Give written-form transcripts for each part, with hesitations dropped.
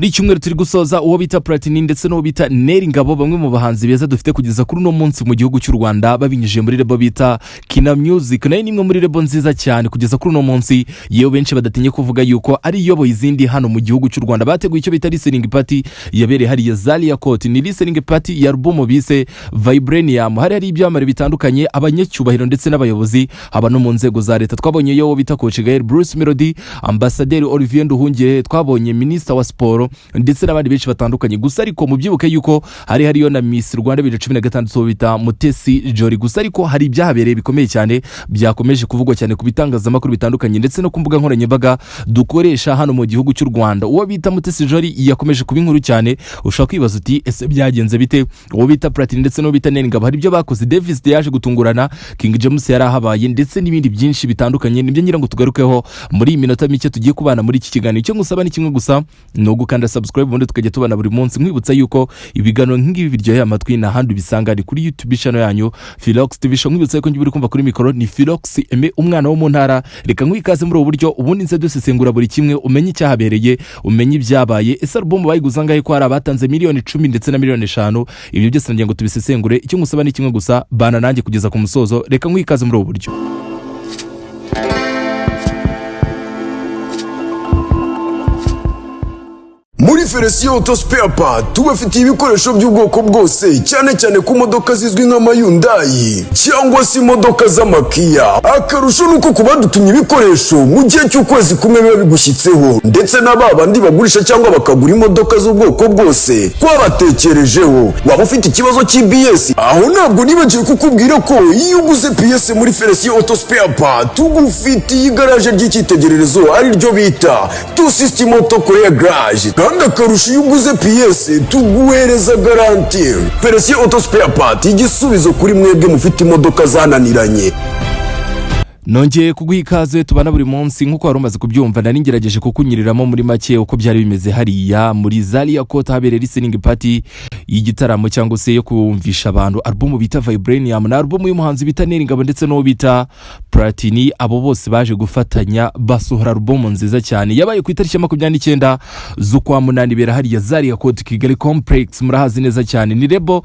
muri cyumweru turi gusoza uwo bita Platini ndetse n'uwo bita Neri Ngabo, bamwe mu bahanzi beza dufite kugeza kuri uno munsi mu gihugu cy'u Rwanda babinyujije muri lebo bita Kina Music, nayo nimwe muri lebo nziza cyane kugeza kuri uno munsi, yewe benshi badatinye kuvuga yuko ari iyoboye izindi hano mu gihugu cy'u Rwanda. Bateguye icyo bita listening party yabereye hariya Zalia Court, ni listening party ya album bise Vibranium. Hari ibyamare bitandukanye, abanyacyubahiro ndetse n'abayobozi haba no mu nzego za leta. Twabonye yo bita Coach Gael Bruce Melody, Ambassadeur Olivier Nduhungire, twabonye Minister wa Sport ndetse n'abandi benshi batandukanye. Gusa ariko mubyibuke yuko hariyo na Miss Rwanda 2016 bita Mutesi Jolly. Gusa ariko hari ibyahabereye bikomeye cyane byakomeje kuvugwa cyane ku bitangazamakuru bitandukanye ndetse no ku mbuga nkoranyambaga dukoresha hano mu gihugu cy'u Rwanda. Uwo bita Mutesi Jolly yakomeje kuba inkuru cyane, ushaka kwibaza uti ese byagenze bite? Uwo bita Platini ndetse no bita Neri Ngabo hari ibyo bakoze, Davis yaje gutungurana, King James yarahabaye ndetse n'ibindi byinshi bitandukanye. Nibyo ngira ngo tugarukeho muri iyi minota mike tugiye kubana muri iki kiganiro. Icyo ngusaba ni kimwe gusa, no gukanda subscribe ubundi tukajya tubana buri munsi. Nkwibutsa yuko ibiganiro nk'ibi biryoheye amatwi na handi bisanga ari kuri YouTube channel yanyu Philox TV Show. Nkwibutsa yuko njye kumva kuri mikoro ni Philox umwana wo mu ntara. Reka nkwikaze muri ubu buryo ubundi nze dusesengura buri kimwe, umenye icyahabereye, umenye ibyabaye. Ese album bayiguza ngahe ko hari abatanze miliyoni 10 ndetse na miliyoni 5. Ibyo byose ngiye ngo tubisesengure. Icyo ngusaba ni kimwe gusa, bana nanjye kugeza ku musozo. Reka nkwikaze muri ubu buryo. Muri Feliciano Auto Spare Part tubafitiye ibikoresho by'ubwoko bwose, cyane cyane ku modoka zizwi nka Hyundai cyangwa se imodoka z'amakia. Akarusho nuko kubadutumye ibikoresho mu gihe cy'ukwezi kumwe biba bigushyitseho, ndetse n'ababandi bagurisha cyangwa bakagura imodoka z'ubwoko bwose twabatekerejeho. Waba ufite ikibazo cy'BS, aho ntabwo nibagiwe kukubwira ko iyo uguze PS muri Feliciano Auto Spare Part tugufitiye igaraje ry'icyitegererezo ari ryo bita Two System Auto Korea Garage. Kandi akarusho iyo uguze PS tuguhereza garanti. Feliciano Auto Spare Part, igisubizo kuri mwebwe mufite imodoka zananiranye. Nongeye kuguha ikaze tubana buri munsi nkuko wari umaze kubyumva, nari ngerageje kukunyiriramo muri make uko byari bimeze hariya muri Zalia Court habereye listening party y'igitaramo cyangwa se yo kumvisha abantu album bita Vibranium na album y'umuhanzi bita Neri Ngabo ndetse no bita Platini. Abo bose baje gufatanya basohora album nziza cyane yabaye ku itariki 29 z'ukwa munani bera hariya Zalia Court Kigali Complex. Murahazi neza cyane, ni lebo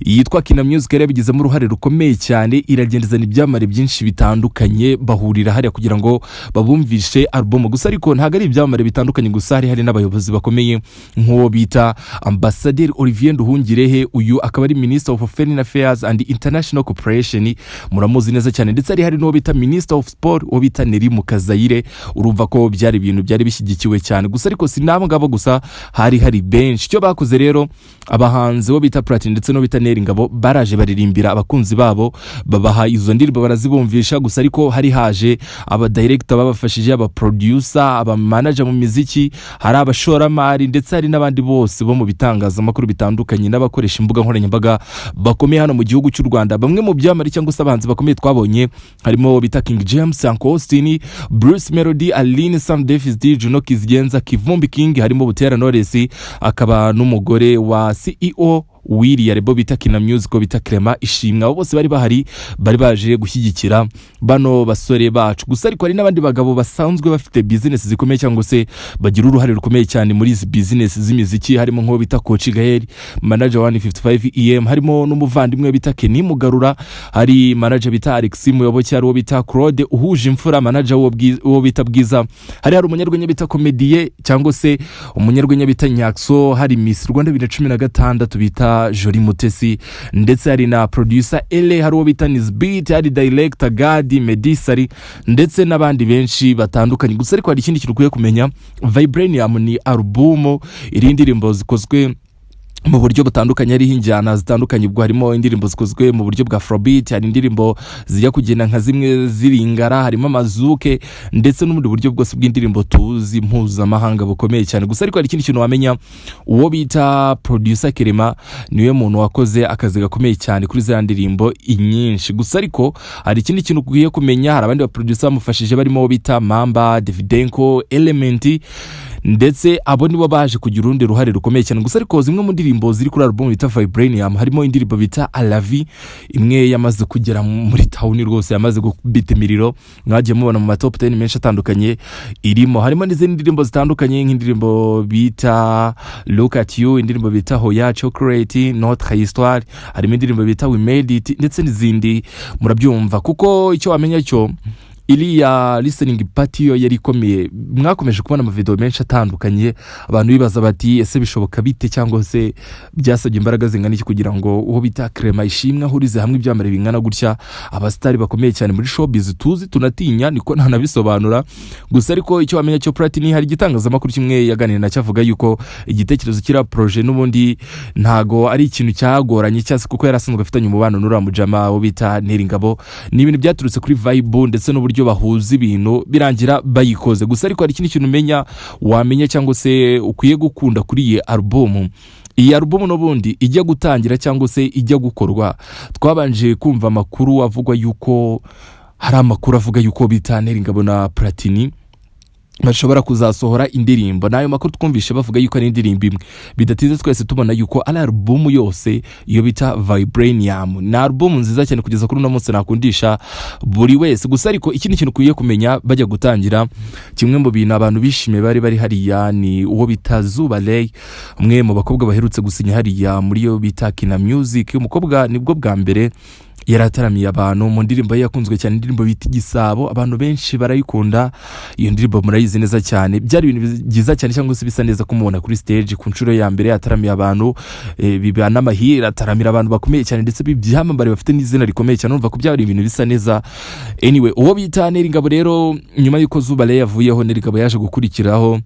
yitwa Kina Music yarabigizemo uruhare rukomeye cyane, iragendezana ibyamare byinshi bitandukanye bahurira hariya kugira ngo babumvishe album. Gusa ariko ntago ari ibyamare bitandukanye gusa, hari n'abayobozi bakomeye nk'uwo bita Ambassadeur Olivier Nduhungirehe, uyu akaba ari Minister of Foreign Affairs and International Cooperation, muramuzi neza cyane. Ndetse hari n'uwo bita Minister of Sport, uwo bita Neri Mukazayire. Urumva ko byari ibintu byari bishyigikiwe cyane. Gusa ariko sinabo ngabo gusa, hari benshi. Cyo bakoze rero, abahanzi bo bita Platini ndetse no bita Neri Ngabo baraje baririmbira abakunzi babo, babaha izo ndirimbo barazibumvisha. Gusa ariko hari haje aba director babafashije, aba producer, aba manager mu muziki, hari abashoramari ndetse hari n'abandi bose bo mu bitangazamakuru bitandukanye n'abakoresha imbuga nkoranyambaga bakomeye hano mu gihugu cy'u Rwanda. Bamwe mu byamari cyangwa se abahanzi bakomeye twabonye harimo bita King James, Uncle Austin, Bruce Melody, Aline, Sam Davis, Juno Kizigenza, Kivumbi King, harimo Butera Knowless, akaba n'umugore wa CEO wiri ya lebo bita Kina Music bita Clement Ishimwe. Abo bose bari bahari, bari baje gushyigikira bano basore bacu. Gusa ariko hari n'abandi bagabo basanzwe bafite business zikomeye cyangwa se bagira uruhare rukomeye cyane muri izi business z'imiziki, harimo nko bita Coach Gael, manager 155 EM, harimo n'umuvandimwe bita Kenny Mugarura, hari manager bita Alex Muyoboke, hari uwo bita Claude Uhuje Imfura, manager uwo bita Bwiza, hari umunyarwenya bita Comedie cyangwa se umunyarwenya bita Nyakso, hari Miss Rwanda 2016 bita Jolly Mutesi, ndetse hari na producer Ele, hari uwo bita Nisbeat, hari director Gadi Medisari ndetse n'abandi benshi batandukanye. Gusa ariko hari ikindi kintu ukwiye kumenya, Vibranium ni album iri indirimbo zikozwe mu buryo butandukanye, ari injyana zitandukanye. Ubwo harimo indirimbo zikozwe mu buryo bwa Afrobeat, hari indirimbo zijya kugenda nka zimwe ziringara, harimo amazuke ndetse n'ubundi buryo bwose bw'indirimbo tuzi mpuzamahanga bukomeye cyane. Gusa ariko hari ikindi kintu wamenya, uwo bita producer Clement niwe muntu wakoze akazi gakomeye cyane kuri za ndirimbo inyinshi. Gusa ariko hari ikindi kintu ugiye kumenya, hari abandi ba producer bamufashije barimo uwo bita Mamba, Davidenko, Element ndetse abo nibo baje kugira urundi ruhare rukomeye cyane. Gusa ariko zimwe mu ndirimbo ziri kuri album bita Vibranium harimo indirimbo bita Alavi, imwe yamaze kugera muri town rwose, yamaze gubita imiriro, mwagiye mubona mu top 10 menshi atandukanye irimo. Harimo n'izindi ndirimbo zitandukanye nk'indirimbo bita Look at You, indirimbo bita Hoya Chocolate, Notre Histoire, harimo indirimbo bita We Made It ndetse n'izindi murabyumva. Kuko icyo wamenya cyo iriya listening party yo yari ikomeye, mwakomeje kubona amavideo menshi atandukanye, abantu bibaza bati ese bishoboka bite cyangwa se byasabye imbaraga zingana iki kugira ngo uwo bita Clement Ishimwe ahurize hamwe ibyamare bingana gutya abastari bakomeye cyane muri showbiz tuzi tunatinya, niko ntanabisobanura. Gusa ariko icyo wamenya cyo Platini hari igitangazamakuru kimwe yaganira na cyavuga yuko igitekerezo kira projet n'ubundi ntago ari ikintu cyagoranye cyase, kuko yarasanzwe afitanye umubano n'uramujama wo bita Neringabo, ni ibintu byaturutse kuri vibe ndetse n'uburyo bahuza ibintu birangira bayikoze. Gusa ariko hari ikindi kintu umenya, wamenya cyangwa se ukwiye gukunda kuri iyi album. Iyi album n'ubundi ijya gutangira cyangwa se ijya gukorwa, twabanje kumva amakuru avugwa yuko hari amakuru avuga yuko bita Neringabo na Platini bashobora kuzasohora indirimbo. Nayo makuru twumvishe bavuga yuko ari indirimbo imwe, bidatinze twese tubona yuko ari album yose iyo bita Vibranium. Na album nziza cyane kugeza kuri uno munsi nakundisha buri wese. Gusa ariko ikindi kintu kuye kumenya bajya gutangira, kimwe mu bintu abantu bishime bari hariya ni uwo bita Zuba Lay, umwe mu bakobwa baherutse gusinya hariya muri yo bita Kina Music. Umukobwa nibwo bwa mbere yarataramiye abantu mu ndirimbo yakunzwe cyane, indirimbo bita Igisabo, abantu benshi barayikunda. Iyo ndirimbo murayizi neza cyane, byari ibintu byiza cyane cyangwa se bisa neza kumubona kuri stage ku nshuro ya mbere yataramiye abantu, biba n'amahira ataramira abantu bakomeye cyane ndetse bibyamambare bafite n'izina rikomeye cyane, urumva ko byari ibintu bisa neza. Anyway, uwo bita Neringabo rero nyuma yuko Zuba Lay yavuyeho, Neringabo yaje gukurikiraho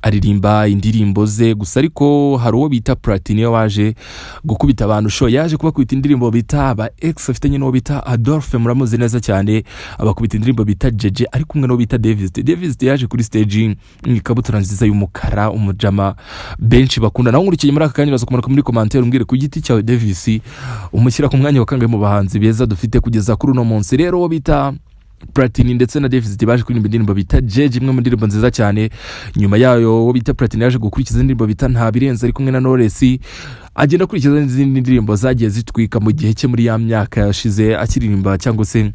aririmba indirimbo ze. Gusa ariko hari uwo bita Platini waje gukubita abantu show, yaje kubakubita indirimbo bita aba ex afitanye n'uwo bita Adolphe, muramuzi neza cyane, abakubita indirimbo bita Jeje ari kumwe n'uwo bita Davis yaje kuri stage n'ikabutura nziza y'umukara, umujama benshi bakunda. Naho nkurikiye muri aka kanya baza kumanuka muri commentaire umbwire ku giti cyawe Davis umushyira ku mwanya wa kangahe mu bahanzi beza dufite kugeza kuri uno munsi. Rero uwo bita Platini ndetse na Davis baje kuririmba indirimbo bita Jeje, imwe mu ndirimbo nziza cyane. Nyuma yayo uwo bita Platini yaje gukurikiza indirimbo bita Nta Birenze ari kumwe na Knowless, agenda kurikiza izindi ndirimbo zagiye zitwika mu gihe cye muri ya myaka yashize akiririmba cyangwa se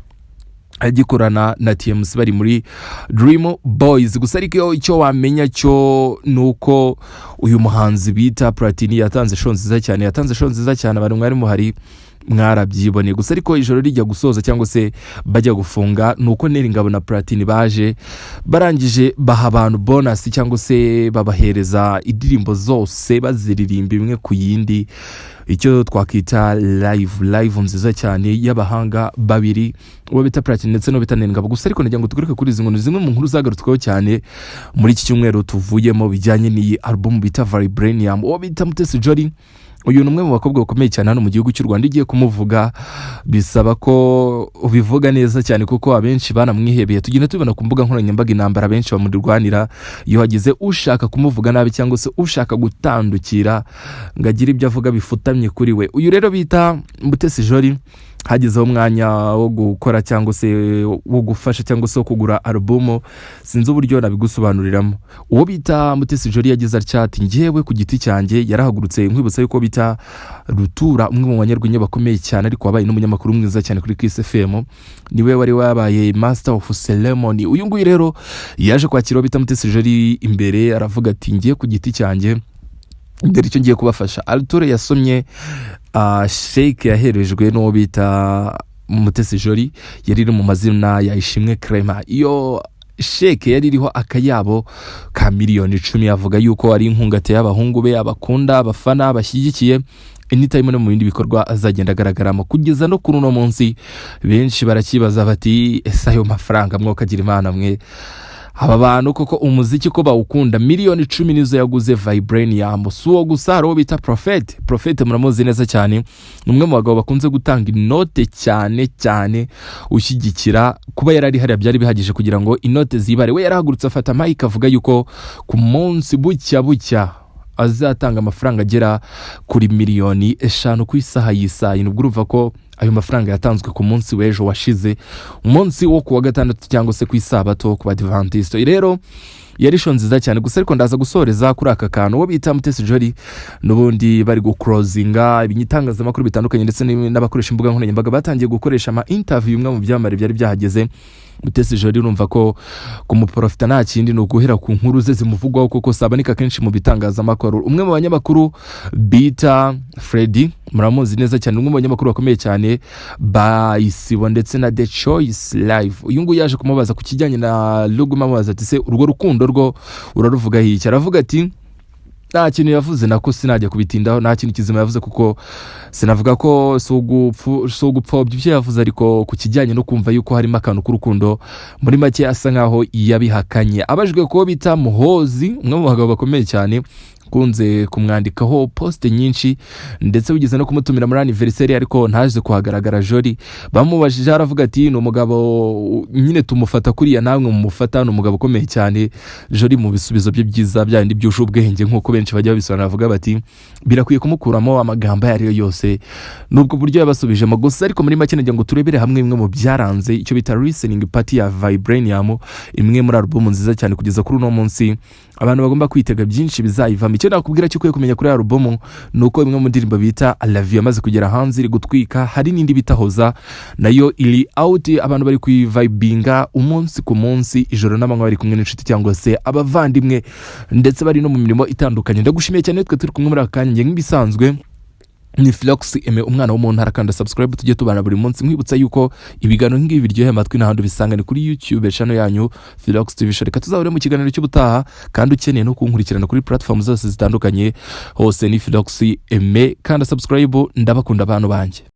agikorana na TMC bari muri Dream Boys. Gusa ariko icyo wamenya cyo nuko uyu muhanzi bita Platini yatanze show nziza cyane, abantu mwari muhari mwarabyiboneye. Gusa ariko ijoro rijya gusoza cyangwa se bajya gufunga, nuko Neringabo na Platini baje barangije baha abantu bonus cyangwa se babahereza indirimbo zose baziririmba imwe ku yindi, icyo twakita live nziza cyane y'abahanga babiri, uwo bita Platini ndetse no bita Neringabo. Gusa ariko nagira ngo tugaruke kuri zimwe mu nkuru zagarutsweho cyane muri iki cyumweru tuvuyemo bijyanye n'iyi album bita Vibranium. Uwo bita Mutesi Jolly, uyu numwe mu bakobwa bakomeye cyane hano mu gihugu cy'u Rwanda, igiye kumuvuga bisaba ko ubivuga neza cyane kuko abenshi banamwihebeye. Tugenda tubona ku mbuga nkoranyambaga intambara benshi bamurwanira iyo hagize ushaka kumuvuga nabi cyangwa se ushaka gutandukira ngagira ibyo avuga bifutamye kuri we. Uyu rero bita Mutesi Jolly hagizeho umwanya wo gukora cyangwa se wo gufasha cyangwa se wo kugura album, sinzi uburyo nabigusobanuriramo. Uwo bita Mutesi Jolly yagize ati ngewe ku giti cyanjye yarahagurutse, nkwibutsa yuko bita Rutura, umwe mu banyarwenya bakomeye cyane ariko wabaye n'umunyamakuru mwiza cyane kuri Kiss FM, niwe wari wabaye master of ceremony. Uyu nguyu rero yaje kwakira bita Mutesi Jolly imbere, aravuga ati ngiye ku giti cyanjye ndere icyo ngiye kubafasha. Alture yasomye shake yaherejwe n'uwo bita Mutesi Jolly, yari iri mu mazina ya Ishimwe Clement. Iyo sheke yari iriho akayabo ka miliyoni 10, avuga yuko ari inkungate y'abahungu be, abakunda, abafana, abashyigikiye anytime no mu bindi bikorwa azagenda agaragaramo. Kugeza no kuri uno munsi benshi barakibaza bati ese ayo mafaranga mwokagira Imana mwe, aba bantu koko umuziki ko bawukunda, miliyoni 10 nizo yaguze Vibranium. Suwo gusa aro bita Prophet muramuzi neza cyane, numwe mu bagabo bakunze gutanga inote cyane ushyigikira kuba yarari hari byari bihagije kugira ngo inote zibare. We yarahagurutse afata mic avuga yuko ku munsi bucya azatanga amafaranga agera kuri miliyoni 5 ku isaha y'isaha. Nubwo uruva ko ayo mafaranga yatanzwe ku munsi w'ejo washize, umunsi wo kuwa gatandatu cyangwa se ku isabato ku Adventiste. Rero yari show nziza cyane. Gusa ariko ndaza gusoreza kuri aka kantu uwo bita Mutesi Jolly n'ubundi bari gucrosinga ibinyitangazamakuru bitandukanye ndetse n'abakoresha imbuga nkoranyambaga batangiye gukoresha ama interview umwe mu byamare byari byahageze. Mutesi Jolly urumva ko kumuprofita nta kindi no guhera ku nkuru ze zimuvugwaho kuko sabanika kenshi mu bitangazamakuru. Umwe mu banyamakuru bita Freddy muramuzi neza cyane, umwe mu banyamakuru bakomeye cyane Isibo ndetse na The Choice Live. Uyu nguyu yaje kumubaza ku kijyanye na Luguma, amubaza ati se urwo rukundo rwo uraruvuga iki? Aravuga ati nta kintu yavuze, nako sinajya kubitindaho, nta kintu kizima yavuze kuko sinavuga ko so gupfobya ibyo yavuze, ariko ku kijyanye no kumva yuko harimo akantu k'urukundo muri make asa nkaho yabihakanye. Abajwe ko bita Muhozi, umwe mu bagabo bakomeye cyane kunze kumwandikaho post nyinshi ndetse bigeze no kumutumira muri anniversaire ariko ntaje kuhagaragara. Jolly bamubajije aravuga ati ni umugabo nyine tumufata kuriya namwe mumufata, ni umugabo ukomeye cyane. Jolly mu bisubizo bye byiza byandi byuje ubwenge nkuko benshi bajya babisobanura avuga bati birakwiye kumukuramo amagambo yari yose nubwo buryo yabasubijemo. Gusa ariko muri make ngira ngo turebere hamwe imwe mu byaranze icyo bita listening party ya Vibranium, imwe muri album nziza cyane kugeza kuri uno munsi abantu bagomba kwitega byinshi bizayivamo. Icyo nakubwira cyo kumenya kuri album nuko imwe mu ndirimbo bita I Love You yamaze kugera hanze iri gutwika, hari n'indi bita Hoza nayo iri out, abantu bari kwivibinga umunsi ku munsi ijoro n'amanywa bari kumwe n'inshuti cyangwa se abavandimwe ndetse bari no mu mirimo itandukanye. Ndagushimiye cyane twe turi kumwe muri akanya nge nk'ibisanzwe ni Philox Aime umwana wo mu ntara, kandi subscribe tujye tubana buri munsi. Nkwibutsa yuko ibiganiro ngibi biryoheye amatwi n'ahandi bisangane kuri YouTube channel yanyu Philox TV. Reka tuzahore mu kiganiro cy'ubutaha, kandi ukeneye no kunkurikirana kuri platform zose zitandukanye hose ni Philox Aime, kandi subscribe. Ndabakunda abantu banjye.